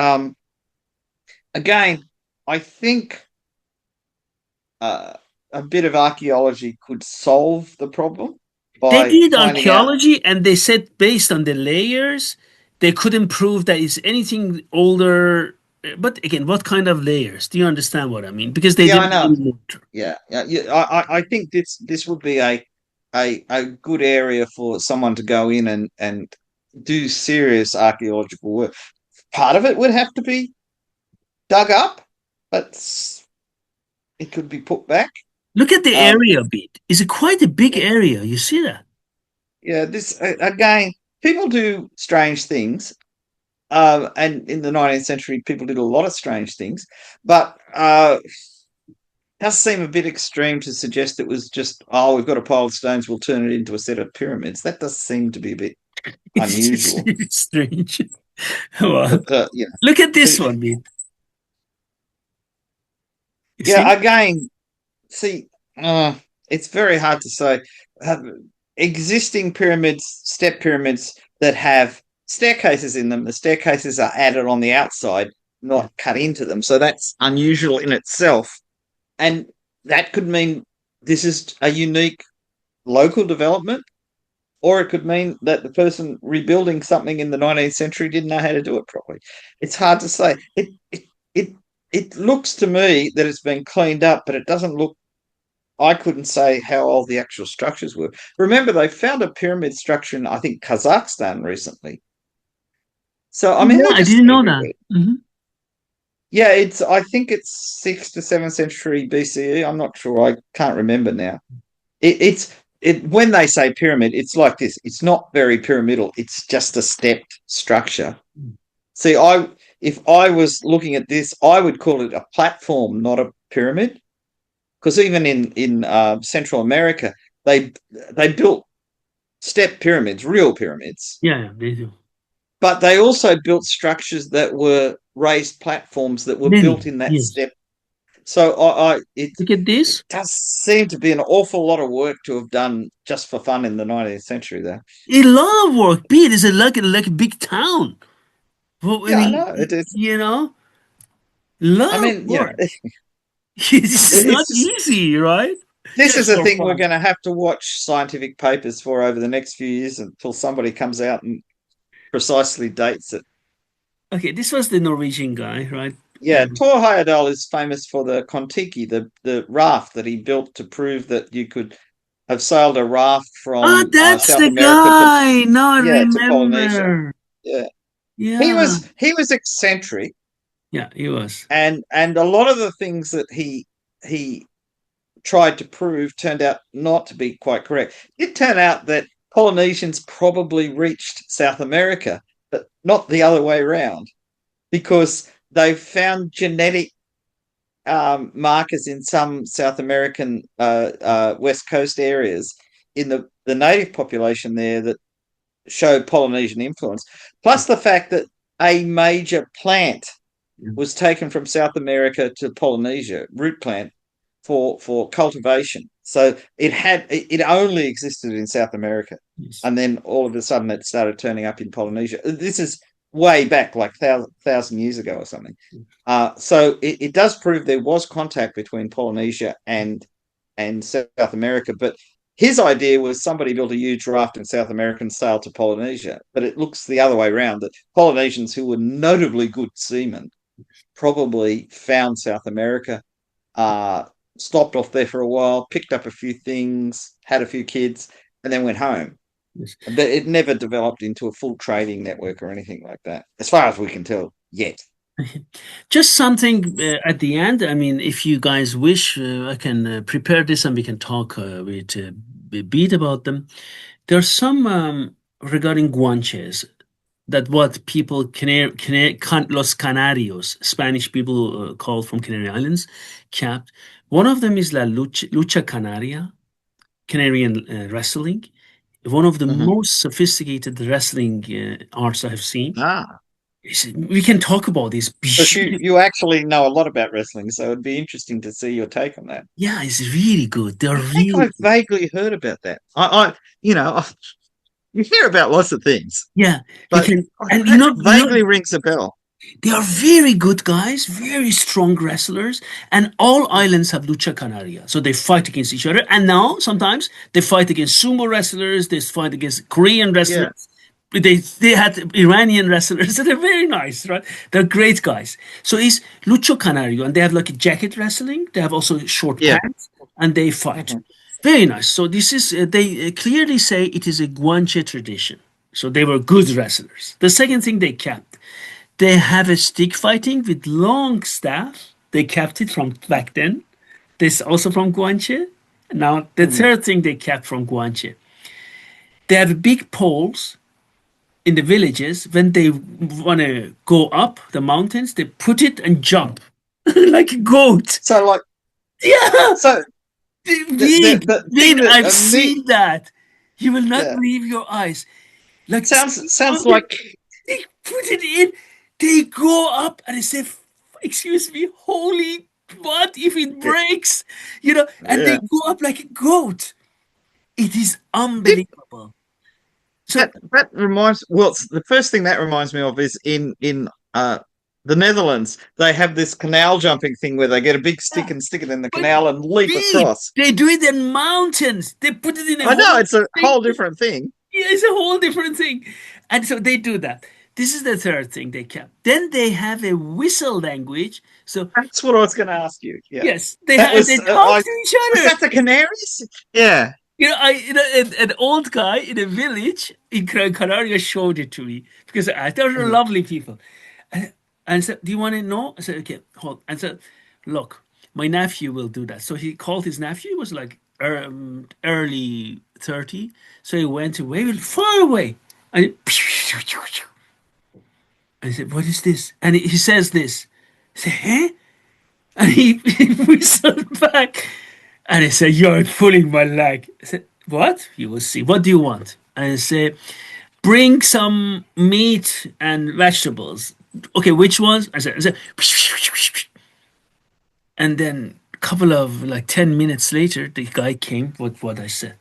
[SPEAKER 2] again, I think uh, a bit of archaeology could solve the problem
[SPEAKER 1] They
[SPEAKER 2] by
[SPEAKER 1] did
[SPEAKER 2] finding out.
[SPEAKER 1] archaeology and they said based on the layers, they couldn't prove that it's anything older. But again, what kind of layers? Do you understand what I mean? Because they
[SPEAKER 2] Yeah, I
[SPEAKER 1] didn't
[SPEAKER 2] know.
[SPEAKER 1] really look.
[SPEAKER 2] Yeah. I think this would be a good area for someone to go in and do serious archaeological work. Part of it would have to be dug up, but it could be put back.
[SPEAKER 1] Look at the
[SPEAKER 2] Um,
[SPEAKER 1] area a bit. It's quite a big
[SPEAKER 2] yeah,
[SPEAKER 1] area. You see that?
[SPEAKER 2] yeah. This again, people do strange things. And in the 19th century, people did a lot of strange things, but does seem a bit extreme to suggest it was just, oh, we've got a pile of stones, we'll turn it into a set of pyramids. That does seem to be a bit unusual.
[SPEAKER 1] It's strange. Well,
[SPEAKER 2] But you know,
[SPEAKER 1] look at this
[SPEAKER 2] to,
[SPEAKER 1] one, mate. You
[SPEAKER 2] yeah,
[SPEAKER 1] see?
[SPEAKER 2] again, see, uh, it's very hard to say. Uh, Existing pyramids, step pyramids that have staircases in them, the staircases are added on the outside,
[SPEAKER 1] Yeah.
[SPEAKER 2] not cut into them. So that's unusual in itself. And that could mean this is a unique local development, or it could mean that the person rebuilding something in the 19th century didn't know how to do it properly. It's hard to say. It it looks to me that it's been cleaned up, but it doesn't look. I couldn't say how old the actual structures were. Remember, they found a pyramid structure in, I think, Kazakhstan recently. So I mean,
[SPEAKER 1] Yeah,
[SPEAKER 2] they're
[SPEAKER 1] I
[SPEAKER 2] just
[SPEAKER 1] didn't know that.
[SPEAKER 2] everywhere.
[SPEAKER 1] Mhm.
[SPEAKER 2] Yeah, it's. I think it's 6th to 7th century BCE. I'm not sure. I can't remember now. It's when they say pyramid, it's like this. It's not very pyramidal. It's just a stepped structure. See, I if I was looking at this, I would call it a platform, not a pyramid. Because even in Central America, they they built step pyramids, real pyramids,
[SPEAKER 1] Yeah, yeah, they do.
[SPEAKER 2] but they also built structures that were raised platforms that were built
[SPEAKER 1] Many,
[SPEAKER 2] in that
[SPEAKER 1] yes.
[SPEAKER 2] step. So
[SPEAKER 1] Look at
[SPEAKER 2] it
[SPEAKER 1] this.
[SPEAKER 2] does seem to be an awful lot of work to have done just for fun in the 19th century, though.
[SPEAKER 1] A lot of work. Beat is like a big town. Well, I
[SPEAKER 2] Yeah, I
[SPEAKER 1] mean,
[SPEAKER 2] know it is.
[SPEAKER 1] you know,
[SPEAKER 2] I
[SPEAKER 1] lot of
[SPEAKER 2] mean,
[SPEAKER 1] work. This is not
[SPEAKER 2] it's just
[SPEAKER 1] easy, right?
[SPEAKER 2] this is
[SPEAKER 1] Just
[SPEAKER 2] a
[SPEAKER 1] for
[SPEAKER 2] thing we're
[SPEAKER 1] fun.
[SPEAKER 2] going to have to watch scientific papers for over the next few years until somebody comes out and precisely dates it.
[SPEAKER 1] Okay, this was the Norwegian guy, right?
[SPEAKER 2] Yeah, Thor Heyerdahl is famous for the Kontiki, the raft that he built to prove that you could have sailed a raft
[SPEAKER 1] Oh,
[SPEAKER 2] from
[SPEAKER 1] that's
[SPEAKER 2] South
[SPEAKER 1] the
[SPEAKER 2] America to
[SPEAKER 1] guy. Now I
[SPEAKER 2] to Polynesia.
[SPEAKER 1] remember.
[SPEAKER 2] Yeah,
[SPEAKER 1] Yeah.
[SPEAKER 2] he was eccentric,
[SPEAKER 1] Yeah, he was.
[SPEAKER 2] and a lot of the things that he tried to prove turned out not to be quite correct. It turned out that Polynesians probably reached South America, but not the other way around, because they found genetic markers in some South American West Coast areas in the native population there that showed Polynesian influence. Plus the fact that a major plant
[SPEAKER 1] Yeah.
[SPEAKER 2] was taken from South America to Polynesia, root plant for cultivation. So it only existed in South America,
[SPEAKER 1] Yes.
[SPEAKER 2] and then all of a sudden it started turning up in Polynesia. This is way back, like thousand years ago or something. So it does prove there was contact between Polynesia and South America, but his idea was somebody built a huge raft in South America and sailed to Polynesia. But it looks the other way around, that Polynesians who were notably good seamen probably found South America, uh, stopped off there for a while, picked up a few things, had a few kids, and then went home.
[SPEAKER 1] Yes.
[SPEAKER 2] But it never developed into a full trading network or anything like that, as far as we can tell yet.
[SPEAKER 1] Just something at the end. I mean, if you guys wish, I can prepare this and we can talk with bit about them. There's some regarding guanches that what people Los Canarios, Spanish people called from Canary Islands, capped. One of them is lucha canaria, Canarian wrestling. One of the
[SPEAKER 2] Hmm.
[SPEAKER 1] most sophisticated wrestling arts I have seen.
[SPEAKER 2] Ah,
[SPEAKER 1] We can talk about this.
[SPEAKER 2] because you actually know a lot about wrestling, so it'd be interesting to see your take on that.
[SPEAKER 1] Yeah, it's really good. They're
[SPEAKER 2] I think
[SPEAKER 1] really
[SPEAKER 2] I've
[SPEAKER 1] good.
[SPEAKER 2] vaguely heard about that. You know, you hear about lots of things,
[SPEAKER 1] Yeah, you
[SPEAKER 2] but
[SPEAKER 1] can, and
[SPEAKER 2] that vaguely rings a bell.
[SPEAKER 1] they are very good guys, very strong wrestlers, and all islands have lucha canaria. So they fight against each other. And now sometimes they fight against sumo wrestlers, they fight against Korean
[SPEAKER 2] Yeah.
[SPEAKER 1] wrestlers. They had Iranian wrestlers, so they're very nice, right? They're great guys. So it's lucha canario, and they have like a jacket wrestling. They have also short
[SPEAKER 2] Yeah.
[SPEAKER 1] pants, and they fight.
[SPEAKER 2] Hmm.
[SPEAKER 1] Very nice. So this is they clearly say it is a Guanche tradition. So they were good wrestlers. The second thing they kept, they have a stick fighting with long staff. They kept it from back then. This also from Guanche. Now the
[SPEAKER 2] Hmm.
[SPEAKER 1] third thing they kept from Guanche, they have big poles in the villages. When they want to go up the mountains, they put it and jump like a goat.
[SPEAKER 2] So, like,
[SPEAKER 1] Yeah,
[SPEAKER 2] so
[SPEAKER 1] big,
[SPEAKER 2] the thing
[SPEAKER 1] big.
[SPEAKER 2] that
[SPEAKER 1] I've seen that. You will not
[SPEAKER 2] yeah,
[SPEAKER 1] believe your eyes. Like
[SPEAKER 2] sounds like
[SPEAKER 1] they put it in, they go up and they say, "Excuse me, holy, what if it breaks?" And they
[SPEAKER 2] yeah.
[SPEAKER 1] go up like a goat. It is
[SPEAKER 2] Did
[SPEAKER 1] unbelievable. So
[SPEAKER 2] that reminds well, the first thing that reminds me of is in the Netherlands. They have this canal jumping thing where they get a big stick
[SPEAKER 1] yeah,
[SPEAKER 2] and stick it in the
[SPEAKER 1] but
[SPEAKER 2] canal and leap
[SPEAKER 1] big.
[SPEAKER 2] across.
[SPEAKER 1] They do it in mountains. They put it in a
[SPEAKER 2] I know
[SPEAKER 1] whole
[SPEAKER 2] it's a
[SPEAKER 1] thing.
[SPEAKER 2] whole different thing.
[SPEAKER 1] Yeah, it's a whole different thing. And so they do that. This is the third thing they kept. Then they have a whistle language. So
[SPEAKER 2] That's what I was going to ask you. Yeah,
[SPEAKER 1] yes, they
[SPEAKER 2] that
[SPEAKER 1] have
[SPEAKER 2] was
[SPEAKER 1] they talk
[SPEAKER 2] I
[SPEAKER 1] to each
[SPEAKER 2] was
[SPEAKER 1] other.
[SPEAKER 2] that the Canaries? Yeah.
[SPEAKER 1] An old guy in a village in Gran Canaria showed it to me because I thought they were
[SPEAKER 2] Mhm.
[SPEAKER 1] lovely people. And said, "Do you want to know?" I said, "Okay, hold." And said, "Look, my nephew will do that." So he called his nephew. He was like early 30. So he went away, far away, and I said, "What is this?" And he says this. I said, "Huh?" And he whistled back. And I said, "You're pulling my leg." I said, "What?" "You will see. What do you want?" And I said, "Bring some meat and vegetables." "Okay, which ones?" I said, and then a couple of like 10 minutes later, the guy came with what I said.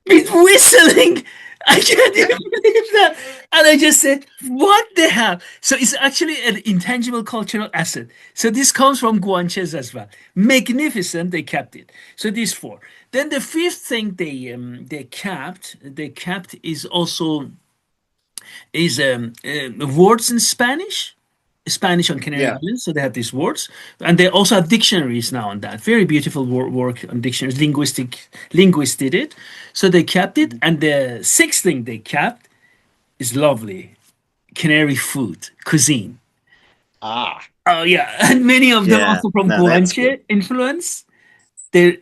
[SPEAKER 1] With whistling. I can't even believe that. And I just said, "What the hell?" So it's actually an intangible cultural asset. So this comes from Guanches as well. Magnificent, they kept it. So these four. Then the fifth thing they kept is also is words in Spanish. Spanish on Canary
[SPEAKER 2] Yeah.
[SPEAKER 1] Islands, so they have these words, and they also have dictionaries now on that. Very beautiful work on dictionaries. Linguists did it, so they kept it.
[SPEAKER 2] Mhm.
[SPEAKER 1] And the sixth thing they kept is lovely Canary food cuisine.
[SPEAKER 2] Ah,
[SPEAKER 1] Oh yeah, and many of them
[SPEAKER 2] yeah.
[SPEAKER 1] also from
[SPEAKER 2] No, that's good.
[SPEAKER 1] Guanche influence. Their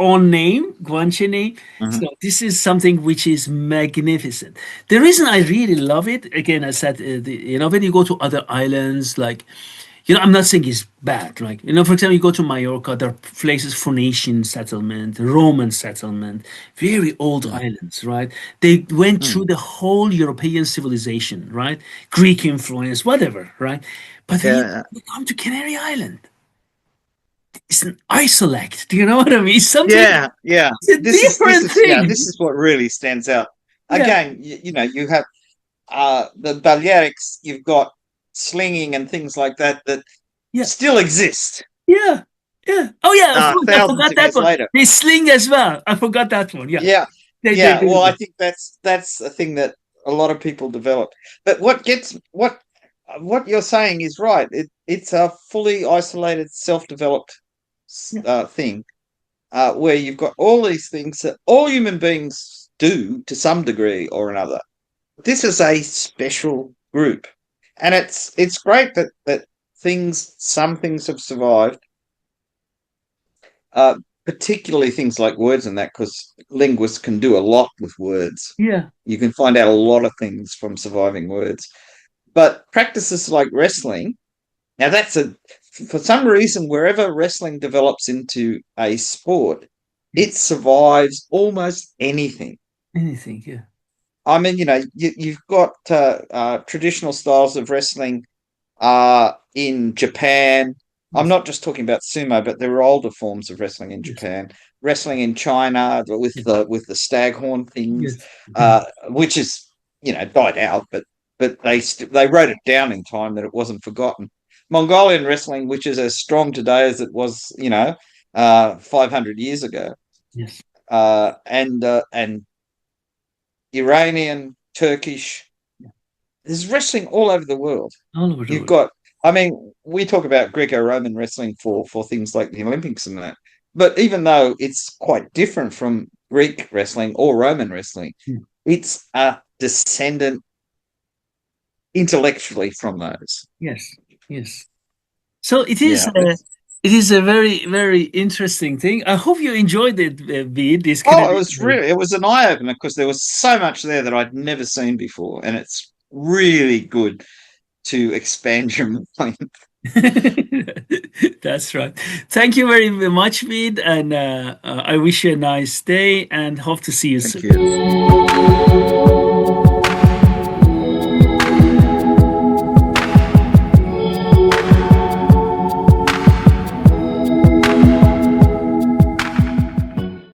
[SPEAKER 1] own name, Guanche name.
[SPEAKER 2] Mhm.
[SPEAKER 1] So this is something which is magnificent. The reason I really love it, again, I said, when you go to other islands, like, I'm not saying it's bad. Like, for example, you go to Mallorca, there are places, Phoenician settlement, Roman settlement, very old
[SPEAKER 2] Mm.
[SPEAKER 1] islands, right? They went through
[SPEAKER 2] Mm.
[SPEAKER 1] the whole European civilization, right? Greek influence, whatever, right? But when
[SPEAKER 2] Yeah.
[SPEAKER 1] you come to Canary Island, it's an isolate. Do you know what I mean? It's something,
[SPEAKER 2] Yeah, yeah.
[SPEAKER 1] it's a different
[SPEAKER 2] This
[SPEAKER 1] thing.
[SPEAKER 2] is what really stands out.
[SPEAKER 1] Yeah,
[SPEAKER 2] Again, you know, you have the Balearics, you've got slinging and things like that that
[SPEAKER 1] yeah,
[SPEAKER 2] still exist
[SPEAKER 1] yeah, yeah. Oh yeah, of course, I
[SPEAKER 2] thousands
[SPEAKER 1] forgot
[SPEAKER 2] of
[SPEAKER 1] that
[SPEAKER 2] years
[SPEAKER 1] one.
[SPEAKER 2] later.
[SPEAKER 1] They sling as well. I forgot that one. Yeah,
[SPEAKER 2] Yeah,
[SPEAKER 1] they
[SPEAKER 2] yeah.
[SPEAKER 1] do
[SPEAKER 2] Well, I
[SPEAKER 1] that.
[SPEAKER 2] think that's a thing that a lot of people develop. But what you're saying is right. It's a fully isolated, self-developed
[SPEAKER 1] Yeah,
[SPEAKER 2] thing where you've got all these things that all human beings do to some degree or another. This is a special group, and it's great that some things have survived. Uh, particularly things like words and that, because linguists can do a lot with words.
[SPEAKER 1] Yeah.
[SPEAKER 2] You can find out a lot of things from surviving words. But practices like wrestling, now for some reason, wherever wrestling develops into a sport, it survives almost anything.
[SPEAKER 1] Anything, yeah.
[SPEAKER 2] I mean, you've got traditional styles of wrestling in Japan. I'm
[SPEAKER 1] Yes.
[SPEAKER 2] not just talking about sumo, but there are older forms of wrestling in
[SPEAKER 1] Yes.
[SPEAKER 2] Japan. Wrestling in China with
[SPEAKER 1] Yes.
[SPEAKER 2] the staghorn things,
[SPEAKER 1] Yes. Mhm.
[SPEAKER 2] which is died out, but they wrote it down in time that it wasn't forgotten. Mongolian wrestling, which is as strong today as it was, 500 years ago,
[SPEAKER 1] Yes.
[SPEAKER 2] and Iranian, Turkish. There's wrestling all over the world.
[SPEAKER 1] All over the
[SPEAKER 2] You've
[SPEAKER 1] world.
[SPEAKER 2] got, I mean, we talk about Greco-Roman wrestling for things like the Olympics and that, but even though it's quite different from Greek wrestling or Roman wrestling,
[SPEAKER 1] Mm.
[SPEAKER 2] it's a descendant intellectually from those.
[SPEAKER 1] Yes. Yes. So
[SPEAKER 2] Yeah.
[SPEAKER 1] it is a very, very interesting thing. I hope you enjoyed it, Bede, this
[SPEAKER 2] Oh,
[SPEAKER 1] Canary.
[SPEAKER 2] it was an eye opener because there was so much there that I'd never seen before, and it's really good to expand your mind.
[SPEAKER 1] That's right. Thank you very much, Bede, and I wish you a nice day and hope to see you
[SPEAKER 2] Thank you.
[SPEAKER 1] soon.